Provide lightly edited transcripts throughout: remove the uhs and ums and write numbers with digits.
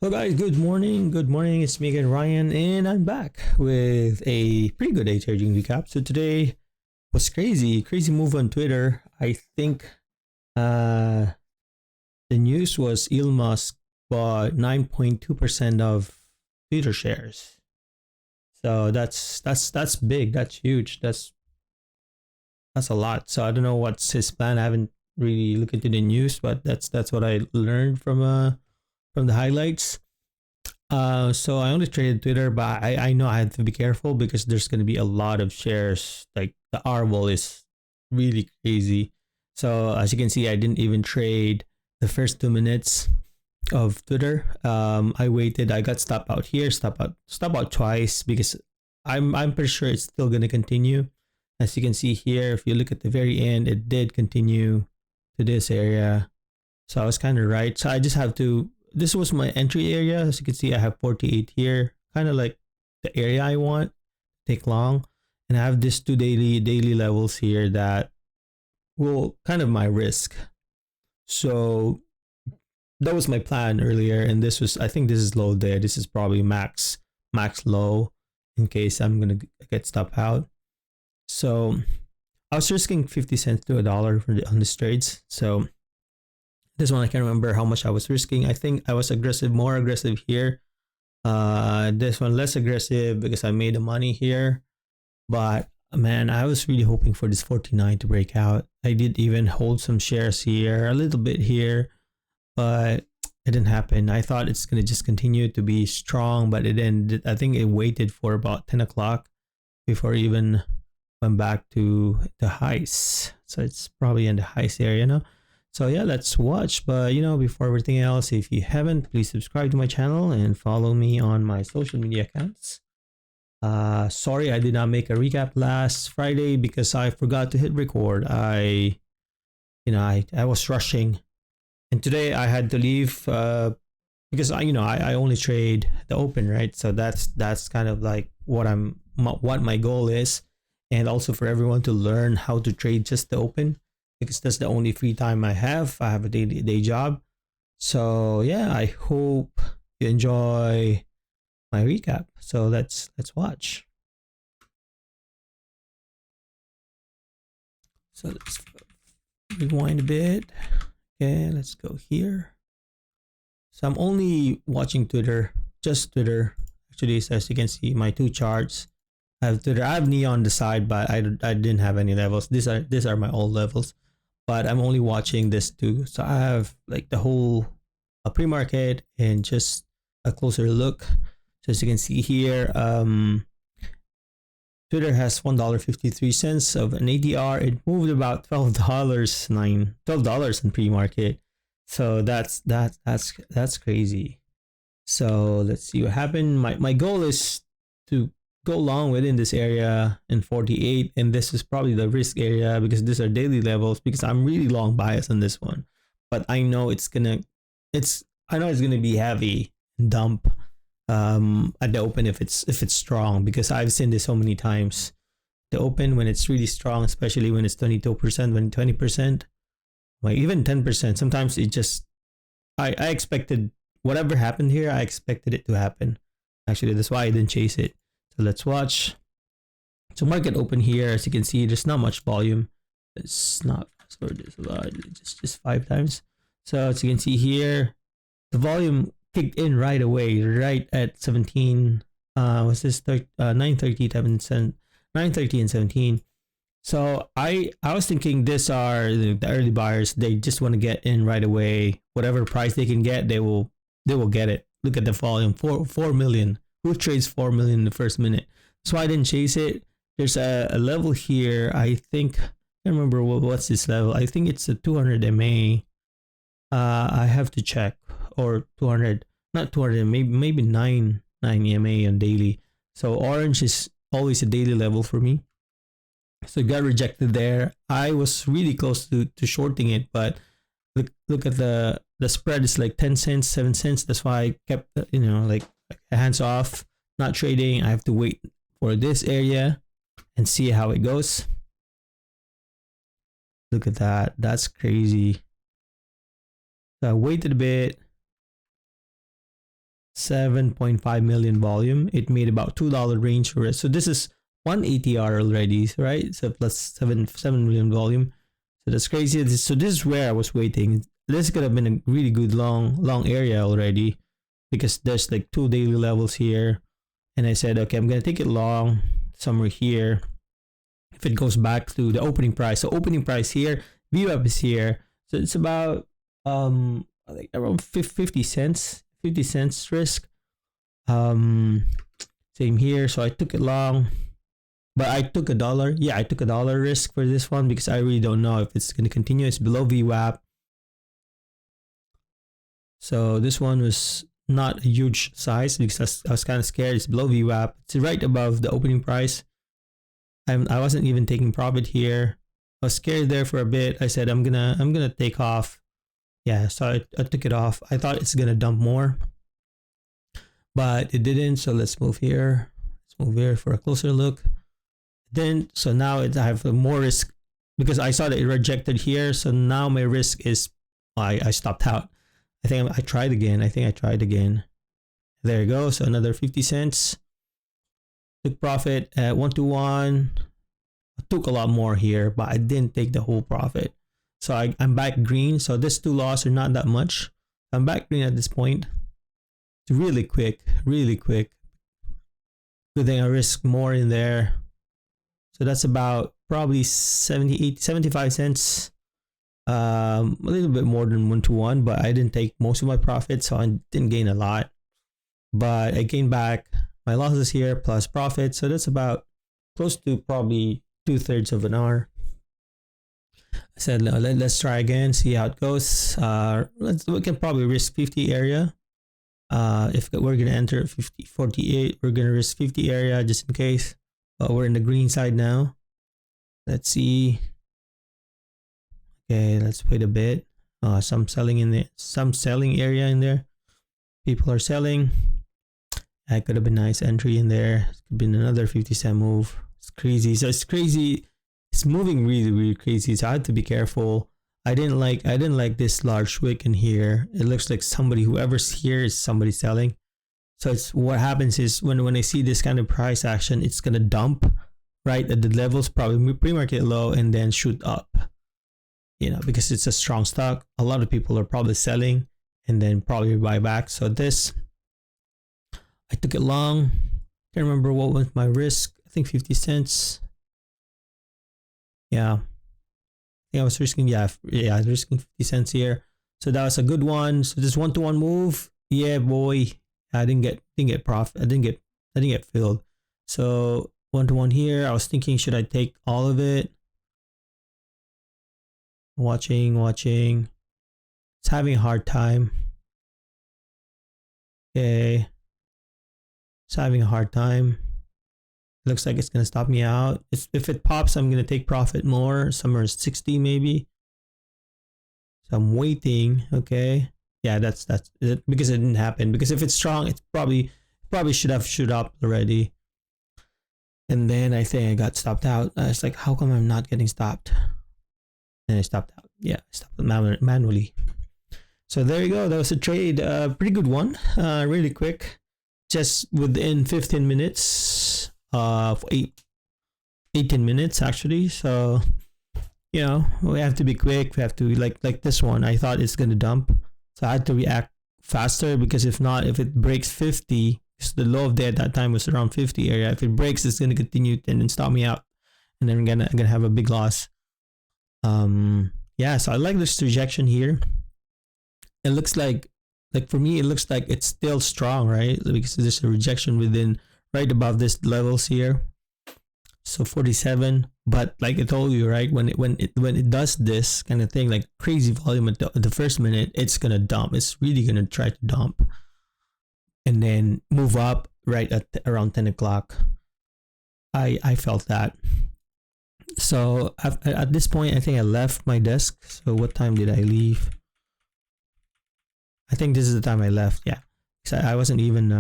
Hello guys, good morning. Good morning. It's me again, Ryan, and I'm back with a pretty good day trading recap. So today was crazy move on Twitter. I think uh the news was Elon Musk bought 9.2% of Twitter shares. So that's big. That's huge. That's a lot. So I don't know what's his plan. I haven't really looked into the news, but that's what I learned from the highlights. So I only traded Twitter, but I know I have to be careful because there's gonna be a lot of shares. Like the R wall is really crazy. So as you can see, I didn't even trade the first 2 minutes of Twitter. I waited. I got stop out here, stop out twice because I'm pretty sure it's still gonna continue. As you can see here, if you look at the very end, it did continue to this area. So I was kind of right. So I just have to. This was my entry area. As you can see, I have 48 here, kind of like the area I want. Take long, and I have these two daily levels here that will kind of my risk. So that was my plan earlier, and this was, I think this is low there. This is probably max low in case I'm gonna get stop out. So I was risking 50 cents to $1 on these trades. So this one I can't remember how much I was risking. I think I was more aggressive here. This one less aggressive because I made the money here. But man, I was really hoping for this 49 to break out. I did even hold some shares here, a little bit here, but it didn't happen. I thought it's gonna just continue to be strong, but it ended. I think it waited for about 10 o'clock before even went back to the highs. So it's probably in the highs area now. So yeah, let's watch. But before everything else, if you haven't, please subscribe to my channel and follow me on my social media accounts. Sorry I did not make a recap last Friday because I forgot to hit record. I was rushing, and today I had to leave because I only trade the open, right? So that's kind of like what my goal is, and also for everyone to learn how to trade just the open, because that's the only free time I have. I have a day job. So yeah, I hope you enjoy my recap. So let's watch. So let's rewind a bit. Okay, let's go here. So I'm only watching Twitter, just Twitter. Actually, as you can see, my two charts. I have Twitter. I have Neon on the side, but I didn't have any levels. These are my old levels. But I'm only watching this too. So I have like the whole pre-market and just a closer look. So as you can see here, Twitter has $1.53 of an ADR. It moved about $12 in pre-market. So that's crazy. So let's see what happened. My goal is to go long within this area in 48, and this is probably the risk area because these are daily levels, because I'm really long bias on this one. But I know it's gonna be heavy and dump at the open if it's strong, because I've seen this so many times. The open, when it's really strong, especially when it's 22%, when 20%, like even 10%, sometimes it just I expected whatever happened here, I expected it to happen. Actually, that's why I didn't chase it. So let's watch. So market open here. As you can see, there's not much volume. It's not this a lot. Just 5 times. So as you can see here, the volume kicked in right away, right at 17. Was this 9:30, 9:30 and 17. So I was thinking these are the early buyers. They just want to get in right away. Whatever price they can get, they will get it. Look at the volume, 4 million. Who trades 4 million in the first minute? So I didn't chase it. There's a level here. I think, I can't remember what's this level. I think it's a 200 MA. I have to check, or 200, not 200, maybe 9 MA on daily. So orange is always a daily level for me. So it got rejected there. I was really close to shorting it, but look at the spread is like 10 cents, 7 cents. That's why I kept like hands off, not trading. I have to wait for this area and see how it goes. Look at that. That's crazy. So I waited a bit. 7.5 million volume. It made about $2 range for it. So this is one ATR already, right? So plus 7 million volume. So that's crazy. So this is where I was waiting. This could have been a really good long area already, because there's like 2 daily levels here. And I said, okay, I'm gonna take it long somewhere here. If it goes back to the opening price, so opening price here, VWAP is here, so it's about like around 50 cents risk. Same here. So I took it long, but I took $1. Yeah, I took $1 risk for this one because I really don't know if it's going to continue. It's below VWAP. So this one was not a huge size because I was kind of scared. It's below VWAP. It's right above the opening price. I wasn't even taking profit here. I was scared there for a bit. I said I'm gonna take off. Yeah, so I took it off. I thought it's gonna dump more, but it didn't. So let's move here. Let's move here for a closer look. Then so now I have more risk because I saw that it rejected here. So now my risk is I stopped out. I think I tried again. There you go. So another 50 cents. Took profit at 1 to 1. I took a lot more here, but I didn't take the whole profit. So I'm back green. So these 2 losses are not that much. I'm back green at this point. It's really quick. Good thing I risked more in there. So that's about probably 75 cents. A little bit more than 1 to 1, but I didn't take most of my profit, so I didn't gain a lot. But I gained back my losses here plus profit, so that's about close to probably 2/3 of an hour. I said let's try again, see how it goes. We can probably risk 50 area. If we're gonna enter 48, we're gonna risk 50 area just in case. But we're in the green side now. Let's see. Okay, let's wait a bit. Some selling in there, some selling area in there. People are selling. That could have been a nice entry in there. It could have been another 50-cent move. It's crazy. So it's crazy. It's moving really crazy. So I had to be careful. I didn't like this large wick in here. It looks like whoever's here is somebody selling. So it's what happens is when I see this kind of price action, it's gonna dump right at the levels, probably pre-market low, and then shoot up. You know, because it's a strong stock. A lot of people are probably selling and then probably buy back. So this, I took it long. Can't remember what was my risk. I think 50 cents. Yeah. I was risking, I was risking 50 cents here. So that was a good one. So this 1-to-1 move, yeah, boy. I didn't get profit. I didn't get filled. So 1-to-1 here. I was thinking, should I take all of it? Watching. It's having a hard time. Okay. It's having a hard time. Looks like it's gonna stop me out. If it pops, I'm gonna take profit more. Somewhere 60 maybe. So I'm waiting. Okay. Yeah, that's it, because it didn't happen. Because if it's strong, it's probably should have shoot up already. And then I think I got stopped out. It's like, how come I'm not getting stopped? And I stopped out. Yeah, I stopped it manually. So there you go. That was a trade. Pretty good one. Really quick. Just within 15 minutes. 18 minutes actually. So, you know, we have to be quick. We have to like this one. I thought it's gonna dump. So I had to react faster, because if not, if it breaks 50, so the low of day at that time was around 50 area. If it breaks, it's gonna continue and then stop me out. And then I'm gonna have a big loss. Yeah, so I like this rejection here. It looks like for me, it looks like it's still strong, right? Because there's a rejection within right above this levels here. So 47, but like I told you, right, when it does this kind of thing, like crazy volume at the first minute, it's gonna dump. It's really gonna try to dump and then move up right at around 10 o'clock. I felt that. So at this point, I think I left my desk. So what time did I leave? I think this is the time I left. Yeah, because I wasn't even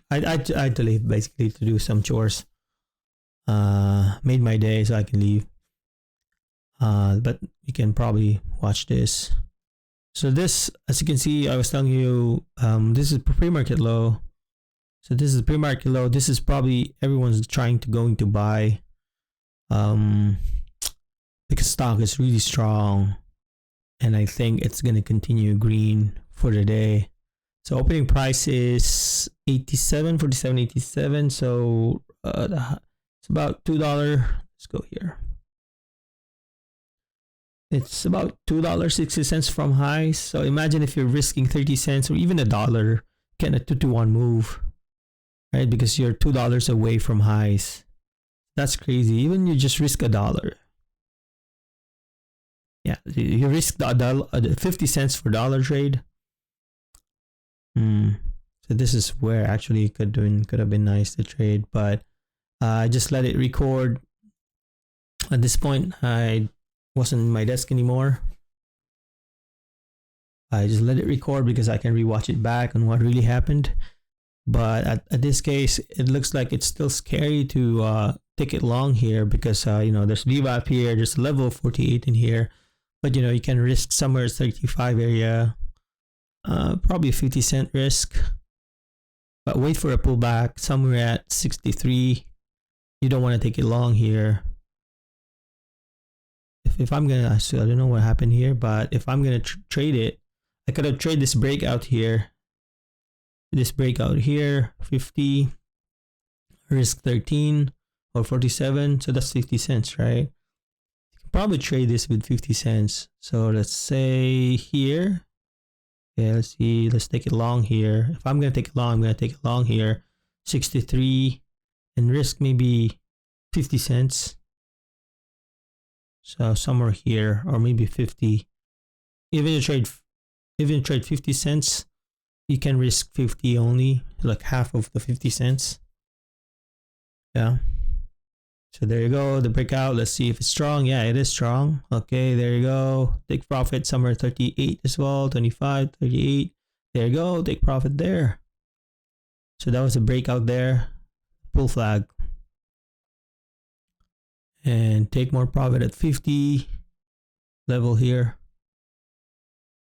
I had to leave basically to do some chores. Made my day so I can leave. But you can probably watch this. So this, as you can see, I was telling you, this is pre-market low. So this is pre-market low. This is probably everyone's going to buy, because stock is really strong, and I think it's going to continue green for the day. So opening price is 87. So it's about $2. Let's go here. It's about $2.60 from highs. So imagine if you're risking 30 cents or even $1, getting a 2-to-1 move, right? Because you're $2 away from highs. That's crazy. Even you just risk $1. Yeah, you risk the 50 cents for dollar trade. So this is where actually it could have been nice to trade, but I just let it record. At this point, I wasn't in my desk anymore. I just let it record because I can rewatch it back on what really happened. But at this case, it looks like it's still scary to take it long here because there's VWAP here, there's a level of 48 in here, but you can risk somewhere 35 area, probably a 50 cent risk. But wait for a pullback somewhere at 63. You don't want to take it long here. If I'm gonna, so I don't know what happened here, but if I'm gonna trade it, I could have traded this breakout here. This breakout here, 50, risk 13 or 47, so that's 50 cents, right? You can probably trade this with 50 cents. So let's say here, yeah, let's see, let's take it long here. If I'm gonna take it long, I'm gonna take it long here, 63, and risk maybe 50 cents. So somewhere here, or maybe 50. Even you trade 50 cents, you can risk 50 only, like half of the 50 cents. Yeah. So there you go, the breakout. Let's see if it's strong. Yeah, it is strong. Okay, there you go. Take profit somewhere 38 as well, 25, 38. There you go, take profit there. So that was a breakout there. Pull flag. And take more profit at 50 level here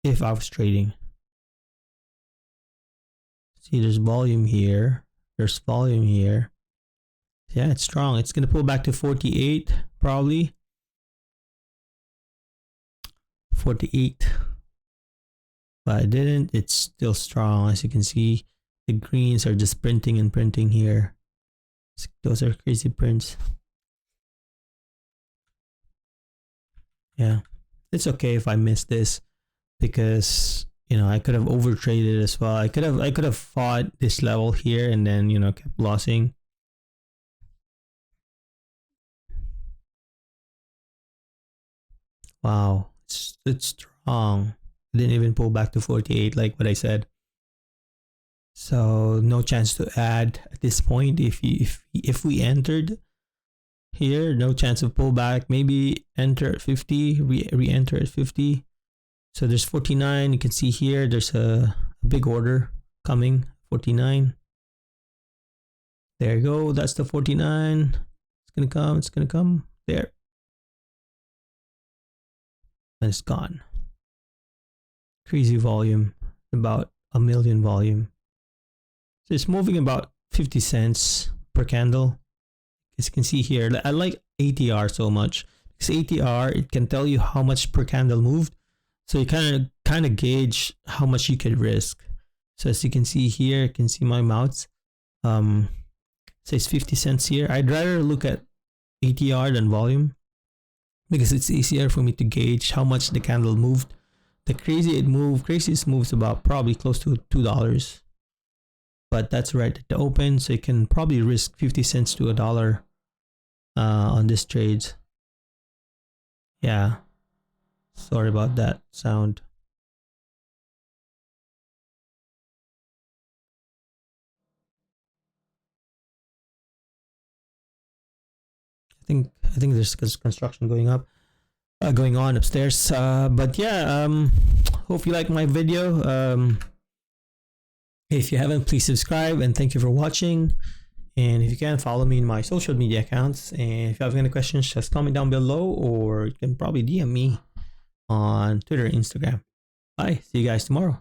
if I was trading. See, there's volume here. There's volume here. Yeah, it's strong. It's going to pull back to 48 probably. 48. But it didn't. It's still strong. As you can see, the greens are just printing and printing here. Those are crazy prints. Yeah, it's okay if I miss this because I could have overtraded as well. I could have fought this level here and then kept losing. Wow, it's strong. It didn't even pull back to 48 like what I said. So no chance to add at this point. If we entered here, no chance of pullback. Maybe enter at 50, re-enter at 50. So there's 49. You can see here there's a big order coming, 49. There you go. That's the 49. It's gonna come. It's gonna come there, and it's gone. Crazy volume, about 1 million volume. So it's moving about 50 cents per candle. As you can see here, I like ATR so much because ATR, it can tell you how much per candle moved, so you kind of gauge how much you could risk. So as you can see here, you can see my mouse says 50 cents here. I'd rather look at ATR than volume because it's easier for me to gauge how much the candle moved. The craziest moves about probably close to $2, but that's right at the open, so you can probably risk 50 cents to $1 on this trade. Yeah, sorry about that sound. I think there's construction going on upstairs. But yeah, hope you like my video. If you haven't, please subscribe, and thank you for watching. And if you can, follow me in my social media accounts. And if you have any questions, just comment down below, or you can probably DM me on Twitter and Instagram. Bye. See you guys tomorrow.